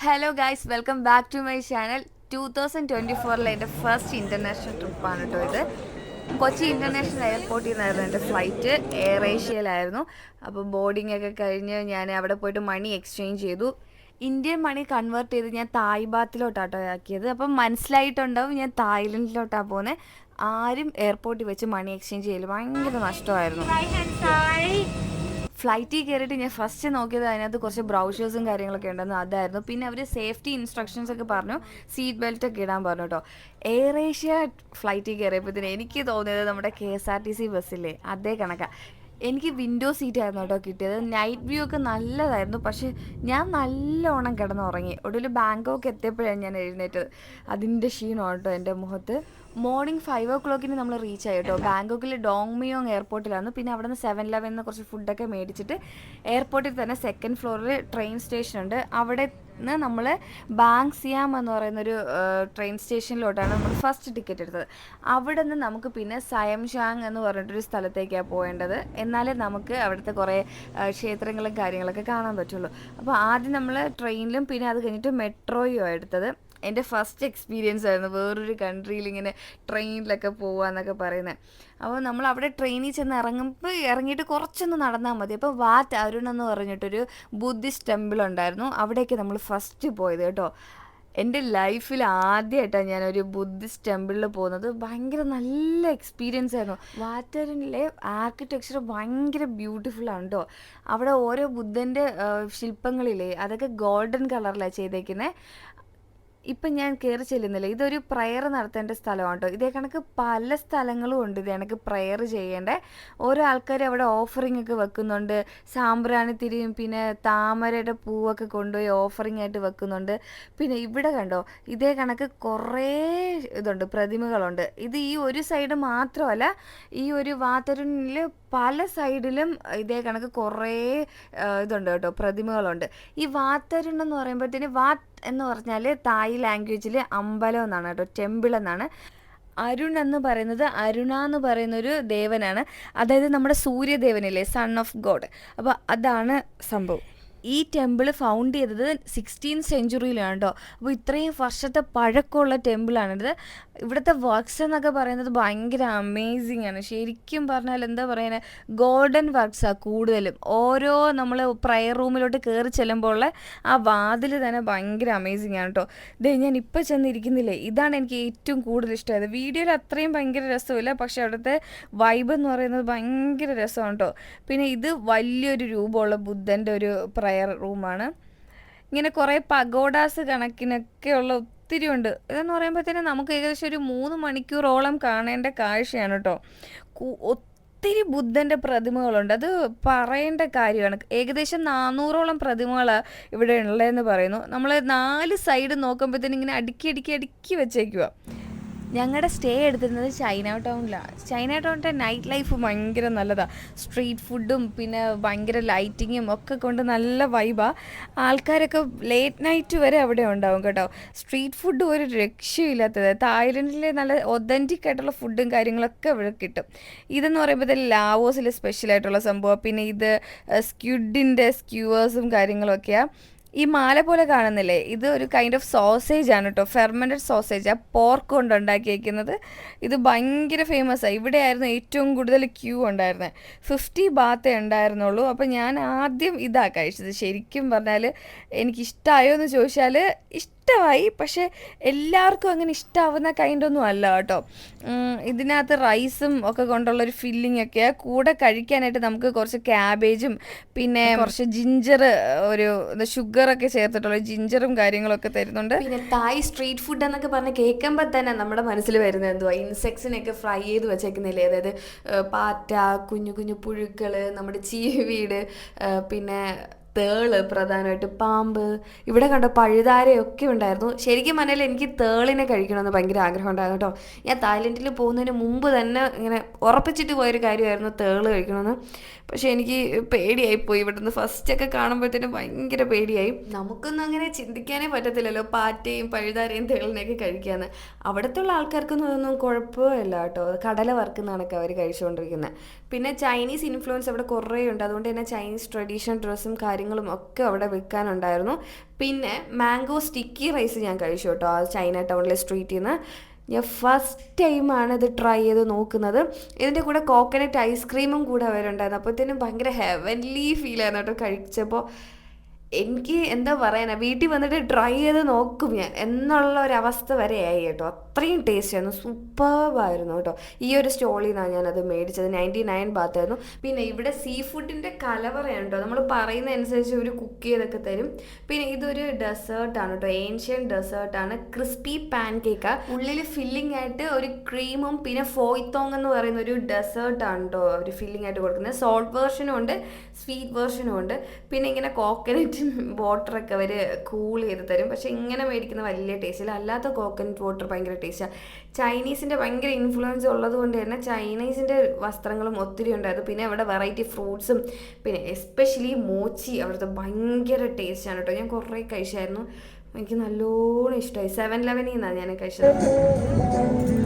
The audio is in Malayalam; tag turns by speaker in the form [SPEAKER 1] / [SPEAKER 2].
[SPEAKER 1] Hello guys, welcome back to my channel. 2024 എൻ്റെ ഫസ്റ്റ് ഇൻ്റർനാഷണൽ ട്രിപ്പാണ് കേട്ടോ ഇത്. കൊച്ചി ഇൻ്റർനാഷണൽ എയർപോർട്ടിൽ നിന്നായിരുന്നു എൻ്റെ ഫ്ലൈറ്റ്. എയർ ഏഷ്യയിലായിരുന്നു. അപ്പോൾ ബോർഡിംഗ് ഒക്കെ കഴിഞ്ഞ് ഞാൻ അവിടെ പോയിട്ട് മണി എക്സ്ചേഞ്ച് ചെയ്തു. ഇന്ത്യൻ മണി കൺവേർട്ട് ചെയ്ത് ഞാൻ തായ് ബാത്തിലോട്ടാട്ടോ ആക്കിയത്. അപ്പം മനസ്സിലായിട്ടുണ്ടാവും ഞാൻ തായ്ലൻഡിലോട്ടാണ് പോകുന്നത്. ആരും എയർപോർട്ടിൽ വെച്ച് മണി എക്സ്ചേഞ്ച് ചെയ്യൽ ഭയങ്കര നഷ്ടമായിരുന്നു. ഫ്ലൈറ്റിൽ കയറിയിട്ട് ഞാൻ ഫസ്റ്റ് നോക്കിയത് അതിനകത്ത് കുറച്ച് ബ്രൗഷേഴ്സും കാര്യങ്ങളൊക്കെ ഉണ്ടെന്ന്. അതായിരുന്നു. പിന്നെ അവർ സേഫ്റ്റി ഇൻസ്ട്രക്ഷൻസ് ഒക്കെ പറഞ്ഞു, സീറ്റ് ബെൽറ്റ് ഒക്കെ ഇടാൻ പറഞ്ഞു കേട്ടോ. എയർ ഏഷ്യ ഫ്ലൈറ്റിൽ കയറിയപ്പോഴത്തേന് എനിക്ക് തോന്നിയത് നമ്മുടെ KSRTC ബസ്സില്ലേ അതേ കണക്കാണ്. എനിക്ക് വിൻഡോ സീറ്റ് ആയിരുന്നു കേട്ടോ കിട്ടിയത്. നൈറ്റ് വ്യൂ ഒക്കെ നല്ലതായിരുന്നു. പക്ഷേ ഞാൻ നല്ലോണം കിടന്നുറങ്ങി. ഒടുവിൽ ബാങ്കോക്ക് എത്തിയപ്പോഴാണ് ഞാൻ എഴുന്നേറ്റത്. അതിൻ്റെ ക്ഷീണം കേട്ടോ എൻ്റെ മുഖത്ത്. മോർണിംഗ് 5 o'clock നമ്മൾ റീച്ച് ആയി കേട്ടോ. ബാങ്കോക്കിൽ ഡോങ്മിയോങ് എയർപോർട്ടിലാണ്. പിന്നെ അവിടെ നിന്ന് 7-Eleven കുറച്ച് ഫുഡൊക്കെ മേടിച്ചിട്ട് എയർപോർട്ടിൽ തന്നെ സെക്കൻഡ് ഫ്ലോറിൽ ട്രെയിൻ സ്റ്റേഷൻ ഉണ്ട്. അവിടെ നിന്ന് നമ്മൾ ബാങ് സിയാം എന്ന് പറയുന്നൊരു ട്രെയിൻ സ്റ്റേഷനിലോട്ടാണ് നമ്മൾ ഫസ്റ്റ് ടിക്കറ്റ് എടുത്തത്. അവിടെ നിന്ന് നമുക്ക് പിന്നെ സയംഷാങ് എന്ന് പറഞ്ഞിട്ടൊരു സ്ഥലത്തേക്കാണ് പോകേണ്ടത്. എന്നാലേ നമുക്ക് അവിടുത്തെ കുറേ ക്ഷേത്രങ്ങളും കാര്യങ്ങളൊക്കെ കാണാൻ പറ്റുള്ളൂ. അപ്പോൾ ആദ്യം നമ്മൾ ട്രെയിനിലും പിന്നെ അത് കഴിഞ്ഞിട്ട് മെട്രോയും എടുത്തത്. എൻ്റെ ഫസ്റ്റ് എക്സ്പീരിയൻസ് ആയിരുന്നു വേറൊരു കൺട്രിയിൽ ഇങ്ങനെ ട്രെയിനിലൊക്കെ പോകുക എന്നൊക്കെ പറയുന്നത്. അപ്പോൾ നമ്മൾ അവിടെ ട്രെയിനിൽ ചെന്ന് ഇറങ്ങിയിട്ട് കുറച്ചൊന്ന് നടന്നാൽ മതി. അപ്പോൾ വാറ്റ് അരുൺ എന്ന് പറഞ്ഞിട്ടൊരു ബുദ്ധിസ്റ്റ് ടെമ്പിൾ ഉണ്ടായിരുന്നു. അവിടേക്ക് നമ്മൾ ഫസ്റ്റ് പോയത് കേട്ടോ. എൻ്റെ ലൈഫിൽ ആദ്യമായിട്ടാണ് ഞാനൊരു ബുദ്ധിസ്റ്റ് ടെമ്പിളിൽ പോകുന്നത്. ഭയങ്കര നല്ല എക്സ്പീരിയൻസ് ആയിരുന്നു. വാറ്ററിനിലെ ആർക്കിടെക്ചർ ഭയങ്കര ബ്യൂട്ടിഫുള്ളാണ് കേട്ടോ. അവിടെ ഓരോ ബുദ്ധൻ്റെ ശില്പങ്ങളില്ലേ അതൊക്കെ ഗോൾഡൻ കളറിലാണ് ചെയ്തേക്കുന്നത്. ഇപ്പം ഞാൻ കയറി ചെല്ലുന്നില്ല. ഇതൊരു പ്രയർ നടത്തേണ്ട സ്ഥലമാണ് കേട്ടോ. ഇതേ കണക്ക് പല സ്ഥലങ്ങളും ഉണ്ട് ഇത് കണക്ക് പ്രയർ ചെയ്യേണ്ട. ഓരോ ആൾക്കാർ അവിടെ ഓഫറിംഗ് ഒക്കെ വെക്കുന്നുണ്ട്. സാമ്പ്രാണിത്തിരിയും പിന്നെ താമരയുടെ പൂവൊക്കെ കൊണ്ടുപോയി ഓഫറിംഗ് ആയിട്ട് വെക്കുന്നുണ്ട്. പിന്നെ ഇവിടെ കണ്ടോ ഇതേ കണക്ക് കുറേ ഇതുണ്ട്, പ്രതിമകളുണ്ട്. ഇത് ഈ ഒരു സൈഡ് മാത്രമല്ല, ഈ ഒരു വാതരുണിൽ പല സൈഡിലും ഇതേ കണക്ക് കുറേ ഇതുണ്ട് കേട്ടോ, പ്രതിമകളുണ്ട്. ഈ വാത്തരുൺ എന്ന് പറയുമ്പോഴത്തേന് എന്ന് പറഞ്ഞാൽ തായ് ലാംഗ്വേജിൽ അമ്പലം എന്നാണ് കേട്ടോ, ടെമ്പിൾ എന്നാണ്. അരുൺ എന്ന് പറയുന്നത് അരുണ എന്ന് പറയുന്നൊരു ദേവനാണ്. അതായത് നമ്മുടെ സൂര്യദേവനില്ലേ, സൺ ഓഫ് ഗോഡ്. അപ്പോൾ അതാണ് സംഭവം. ഈ ടെമ്പിൾ ഫൗണ്ട് ചെയ്തത് 16th centuryയിലാണ് കേട്ടോ. അപ്പോൾ ഇത്രയും വർഷത്തെ പഴക്കമുള്ള ടെമ്പിളാണിത്. ഇവിടുത്തെ വർക്ക്സ് എന്നൊക്കെ പറയുന്നത് ഭയങ്കര അമേസിങ് ആണ്. ശരിക്കും പറഞ്ഞാൽ എന്താ പറയുന്നത്, ഗോൾഡൻ വർക്ക്സാണ് കൂടുതലും. ഓരോ നമ്മൾ പ്രയർ റൂമിലോട്ട് കയറി ചെല്ലുമ്പോൾ ആ വാതിൽ തന്നെ ഭയങ്കര അമേസിങ് ആണ് കേട്ടോ. ഇത് ഞാൻ ഇപ്പോൾ ചെന്നിരിക്കുന്നില്ലേ, ഇതാണ് എനിക്ക് ഏറ്റവും കൂടുതൽ ഇഷ്ടമായത്. വീഡിയോയിൽ അത്രയും ഭയങ്കര രസമില്ല, പക്ഷെ അവിടുത്തെ വൈബ് എന്ന് പറയുന്നത് ഭയങ്കര രസമാണ് കേട്ടോ. പിന്നെ ഇത് വലിയൊരു രൂപമുള്ള ബുദ്ധൻ്റെ ഒരു പ്രയർ റൂമാണ്. ഇങ്ങനെ കുറേ പഗോഡാസ് കണക്കിനൊക്കെയുള്ള ഒത്തിരി ഉണ്ട്. ഇതെന്ന് പറയുമ്പോഴത്തേന് നമുക്ക് ഏകദേശം ഒരു 3 മണിക്കൂറോളം കാണേണ്ട കാഴ്ചയാണ് കേട്ടോ. ഒത്തിരി ബുദ്ധൻ്റെ പ്രതിമകളുണ്ട്. അത് പറയേണ്ട കാര്യമാണ്. ഏകദേശം 400ഓളം പ്രതിമകളാണ് ഇവിടെ ഉള്ളതെന്ന് പറയുന്നു. നമ്മൾ 4 സൈഡ് നോക്കുമ്പോഴത്തേനും ഇങ്ങനെ അടുക്കി വെച്ചേക്കുക. ഞങ്ങളുടെ സ്റ്റേ എടുത്തിരുന്നത് ചൈന ടൗണിലാണ്. ചൈന ടൗണിൻ്റെ നൈറ്റ് ലൈഫ് ഭയങ്കര നല്ലതാണ്. സ്ട്രീറ്റ് ഫുഡും പിന്നെ ഭയങ്കര ലൈറ്റിങ്ങും ഒക്കെ കൊണ്ട് നല്ല വൈബാണ്. ആൾക്കാരൊക്കെ ലേറ്റ് നൈറ്റ് വരെ അവിടെ ഉണ്ടാവും കേട്ടോ. സ്ട്രീറ്റ് ഫുഡ് ഒരു രക്ഷയില്ലാത്തത്. തായ്ലൻഡിലെ നല്ല ഒതൻറ്റിക് ആയിട്ടുള്ള ഫുഡും കാര്യങ്ങളൊക്കെ ഇവിടെ കിട്ടും. ഇതെന്ന് പറയുമ്പോഴത്തേക്കും ലാവോസിൽ സ്പെഷ്യലായിട്ടുള്ള സംഭവം. പിന്നെ ഇത് സ്ക്വിഡിൻ്റെ സ്ക്യൂവേഴ്സും കാര്യങ്ങളൊക്കെയാണ്. ഈ മാല പോലെ കാണുന്നില്ലേ, ഇത് ഒരു കൈൻഡ് ഓഫ് സോസേജ് ആണ് കേട്ടോ. ഫെർമെൻറ്റഡ് സോസേജ് ആ പോർക്ക് കൊണ്ട് ഉണ്ടാക്കിയേക്കുന്നത്. ഇത് ഭയങ്കര ഫേമസാണ്. ഇവിടെ ആയിരുന്നു ഏറ്റവും കൂടുതൽ ക്യൂ ഉണ്ടായിരുന്നത്. 50 ബാത്തേ ഉണ്ടായിരുന്നുള്ളൂ. അപ്പോൾ ഞാൻ ആദ്യം ഇതാണ് കഴിച്ചത്. ശരിക്കും പറഞ്ഞാൽ എനിക്കിഷ്ടമായോ എന്ന് ചോദിച്ചാൽ ഇഷ്ടമായി, പക്ഷേ എല്ലാവർക്കും അങ്ങനെ ഇഷ്ടമാവുന്ന കൈൻഡൊന്നും അല്ല കേട്ടോ. ഇതിനകത്ത് റൈസും ഒക്കെ കൊണ്ടുള്ളൊരു ഫില്ലിംഗ് ഒക്കെ കൂടെ കഴിക്കാനായിട്ട് നമുക്ക് കുറച്ച് ക്യാബേജും പിന്നെ കുറച്ച് ജിഞ്ചർ, ഒരു ഷുഗറൊക്കെ ചേർത്തിട്ടുള്ള ജിഞ്ചറും കാര്യങ്ങളൊക്കെ തരുന്നുണ്ട്. പിന്നെ തായ് സ്ട്രീറ്റ് ഫുഡ് എന്നൊക്കെ പറഞ്ഞ് കേൾക്കുമ്പോൾ തന്നെ നമ്മുടെ മനസ്സിൽ വരുന്നത് എന്തുവാ, ഇൻസെക്ട്സിനെയൊക്കെ ഫ്രൈ ചെയ്ത് വെച്ചേക്കുന്നില്ലേ, അതായത് പാറ്റ, കുഞ്ഞു കുഞ്ഞു പുഴുക്കൾ, നമ്മുടെ ചീവീട്, പിന്നെ തേള്, പ്രധാനമായിട്ട് പാമ്പ്. ഇവിടെ കണ്ടോ പഴുതാരയൊക്കെ ഉണ്ടായിരുന്നു. ശരിക്കും പറഞ്ഞാൽ എനിക്ക് തേളിനെ കഴിക്കണമെന്ന് ഭയങ്കര ആഗ്രഹം ഉണ്ടായിരുന്നു കേട്ടോ. ഞാൻ തായ്ലൻഡിൽ പോകുന്നതിന് മുമ്പ് തന്നെ ഇങ്ങനെ ഉറപ്പിച്ചിട്ട് പോയൊരു കാര്യമായിരുന്നു തേള് കഴിക്കണമെന്ന്. പക്ഷേ എനിക്ക് പേടിയായിപ്പോയി. ഇവിടുന്ന് ഫസ്റ്റൊക്കെ കാണുമ്പോഴത്തേനും ഭയങ്കര പേടിയായി. നമുക്കൊന്നും അങ്ങനെ ചിന്തിക്കാനേ പറ്റത്തില്ലല്ലോ പാറ്റയും പഴുതാരയും തേളിനെയൊക്കെ കഴിക്കാമെന്ന്. അവിടുത്തെ ആൾക്കാർക്കൊന്നും അതൊന്നും കുഴപ്പമില്ല കേട്ടോ. കടല വറുക്കുന്നതാണൊക്കെ അവർ കഴിച്ചുകൊണ്ടിരിക്കുന്നത്. പിന്നെ ചൈനീസ് ഇൻഫ്ലുവൻസ് അവിടെ കുറേ ഉണ്ട്. അതുകൊണ്ട് തന്നെ ചൈനീസ് ട്രഡീഷണൽ ഡ്രസ്സും കാര്യങ്ങളും കാര്യങ്ങളും ഒക്കെ അവിടെ വിൽക്കാനുണ്ടായിരുന്നു. പിന്നെ മാംഗോ സ്റ്റിക്കി റൈസ് ഞാൻ കഴിച്ചു കേട്ടോ, ആ ചൈന ടൗണിലെ സ്ട്രീറ്റിൽ നിന്ന്. ഞാൻ ഫസ്റ്റ് ടൈമാണ് ഇത് ട്രൈ ചെയ്ത് നോക്കുന്നത്. ഇതിൻ്റെ കൂടെ കോക്കനട്ട് ഐസ്ക്രീമും കൂടെ അവരുണ്ടായിരുന്നു. അപ്പോഴത്തേനും ഭയങ്കര ഹെവൻലി ഫീൽ ആയിരുന്നു കേട്ടോ കഴിച്ചപ്പോൾ. എനിക്ക് എന്താ പറയാനാ, വീട്ടിൽ വന്നിട്ട് ട്രൈ ചെയ്ത് നോക്കും ഞാൻ എന്നുള്ള ഒരവസ്ഥ വരെ ആയി കേട്ടോ. അത്രയും ടേസ്റ്റ് ആയിരുന്നു, സൂപ്പർബായിരുന്നു കേട്ടോ. ഈ ഒരു സ്റ്റോളിൽ നിന്നാണ് ഞാനത് മേടിച്ചത്. 99 ബാത്തായിരുന്നു. പിന്നെ ഇവിടെ സീ ഫുഡിൻ്റെ കലവറയാണ് കേട്ടോ, നമ്മൾ പറയുന്ന അനുസരിച്ച് ഒരു കുക്ക് ചെയ്തൊക്കെ തരും. പിന്നെ ഇതൊരു ഡെസേർട്ടാണ് കേട്ടോ, ഏൻഷ്യൻ ഡെസേർട്ടാണ്. ക്രിസ്പി പാൻ കേക്കാണ്, ഉള്ളിൽ ഫില്ലിംഗ് ആയിട്ട് ഒരു ക്രീമും പിന്നെ ഫോയ്ത്തോങ് എന്ന് പറയുന്ന ഒരു ഡെസേർട്ടാണ് കേട്ടോ അവർ ഫില്ലിംഗ് ആയിട്ട് കൊടുക്കുന്നത്. സോൾട്ട് വേർഷനും ഉണ്ട്, സ്വീറ്റ് വേർഷനും ഉണ്ട്. പിന്നെ ഇങ്ങനെ കോക്കനട്ട് വാട്ടറൊക്കെ അവർ കൂൾ ചെയ്ത് തരും. പക്ഷേ ഇങ്ങനെ മേടിക്കുന്ന വലിയ ടേസ്റ്റില്ല, അല്ലാത്ത കോക്കനട്ട് വാട്ടർ ഭയങ്കര ടേസ്റ്റാണ്. ചൈനീസിൻ്റെ ഭയങ്കര ഇൻഫ്ലുവൻസ് ഉള്ളത് കൊണ്ട് തന്നെ ചൈനീസിൻ്റെ വസ്ത്രങ്ങളും ഒത്തിരി ഉണ്ടായിരുന്നു. പിന്നെ അവിടെ വെറൈറ്റി ഫ്രൂട്ട്സും പിന്നെ എസ്പെഷ്യലി മോച്ചി അവിടുത്തെ ഭയങ്കര ടേസ്റ്റാണ് കേട്ടോ. ഞാൻ കുറേ കഴിച്ചായിരുന്നു, എനിക്ക് നല്ലോണം ഇഷ്ടമായി. 7-Eleven നിന്നാണ് ഞാൻ കഴിച്ചത്.